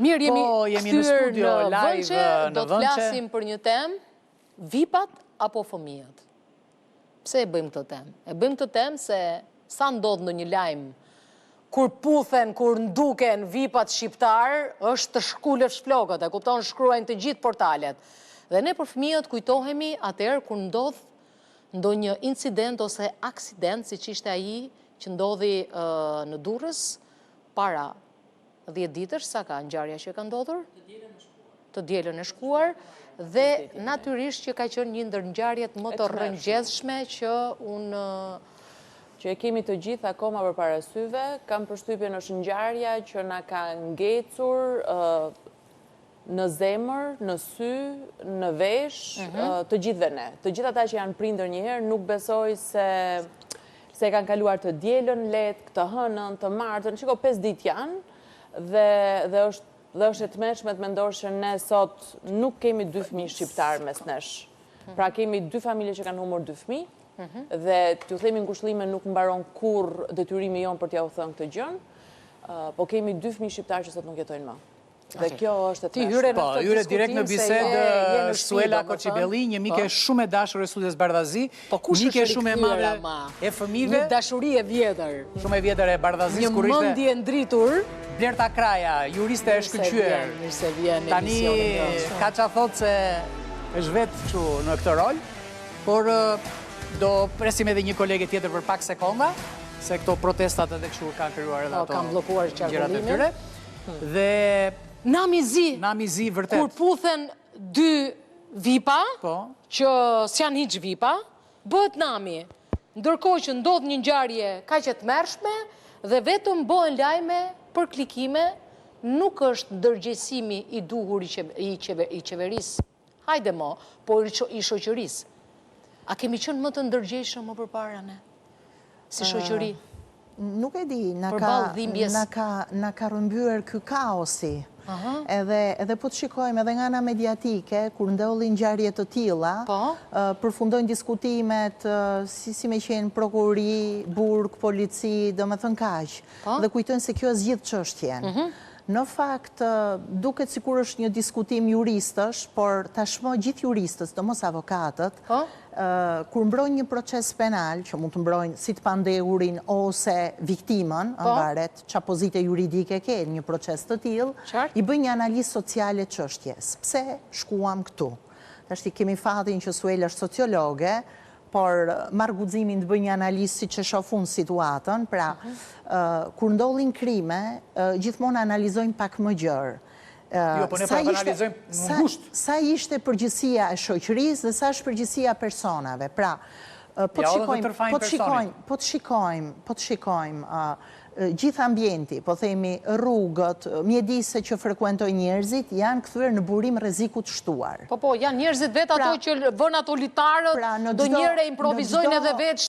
Mirë, jemi në studio, live në do të flasim për një temë, vipat apo fëmijët. Pse e bëjmë këtë temë? E bëjmë këtë temë se sa ndodh në një lajm, kur puthen, kur nduken vipat shqiptar, është të shkullët shflokët, e kupton shkruajnë të gjithë portalet. Dhe ne për fëmijët kujtohemi atëherë kur ndodh ndonjë incident ose aksident, siç ishte ai që ndodhi në Durrës para 10 ditësh, sa ka ngjarja që ka ndodhur? Të dielën e shkuar, dhe natyrisht që ka qenë një ndër ngjarjet më të rrëngjeshme që që e kemi të gjithë akoma përpara syve. Kam përshtypjen është ngjarja që na ka ngecur në zemër, në sy, në vesh, të gjithëve ne. Të gjithë ata që janë prindër njëherë nuk besoj se kanë kaluar të dielën lehtë, të hënën, të martën. Shiko, 5 ditë janë. Dhe është e tmerrshme të mendosh që ne sot nuk kemi 2 fëmijë shqiptar mes nesh. Pra kemi 2 familje që kanë humbur 2 fëmijë, dhe t'ju themi ngushëllime nuk mbaron kurrë detyrimi jon për t'ja u thënë këtë gjën, po kemi 2 fëmijë shqiptar që sot nuk jetojnë më. Dhe kjo është e tmerrshme. Po, hyre direkt në bisedë Suela Koçibelli, një mike shumë e dashur e studios Bardhazi, mike shumë e madhe e fëmijëve, një dashuri e vjetër. Shumë e vjetër e Bardhazis, kur ishte një mendje ndritur. Blerta Kraja, juriste e shkëlqyer. Tani ka qa thot se është vetë kështu në këtë rol, por do presim edhe një kolege tjetër për pak sekonda, se këto protestat edhe kështu kanë krijuar edhe ato. Kanë bllokuar qarkullimin. Dhe Namizi, vërtet. Kur puthen 2 vipa, që s'janë hiç vipa, bëhet nami. Ndërkohë që ndodh një ngjarje kaq e tmerrshme dhe vetëm bëhen lajme për klikime, nuk është ndërgjegjësimi i duhur i qeverisë. Hajde mo, po i shoqërisë. A kemi qenë më të ndërgjegjshëm më përpara ne? Si shoqëri? Nuk e di, na ka rrëmbyer ky kaosi. Edhe po të shikojmë edhe nga ana mediatike, kur ndodhin ngjarje të tilla, përfundojnë diskutimet si me qenë prokurori, burg, polici, domethënë kaq. Dhe kujtojnë se kjo zgjidh çështjen. Në fakt, duket sikur është një diskutim juristësh, por tashmë gjithë juristët, domos avokatët, kur mbrojnë një proces penal, që mund të mbrojnë si të pandehurin ose viktimën, varet çfarë pozite juridike ke një proces të tillë, i bëjnë një analizë sociale çështjes. Pse shkuam këtu? Tash kemi fatin që Suela është sociologe, por marr guximin të bëjë një analizë siç e shoh unë situatën, pra kur ndodhin krime, gjithmonë analizojmë pak më gjerë. Jo, po ne analizojmë në ngushtë. Sa ishte përgjegjësia e shoqërisë dhe sa është përgjegjësia e personave. Pra, po të shikojmë gjithë ambienti, po themi rrugët, mjediset që frekuentojnë njerëzit, janë kthyer në burim rreziku të shtuar. Po, janë njerëzit vetë ato që vën ato litarët, do njëre improvizojnë edhe vetë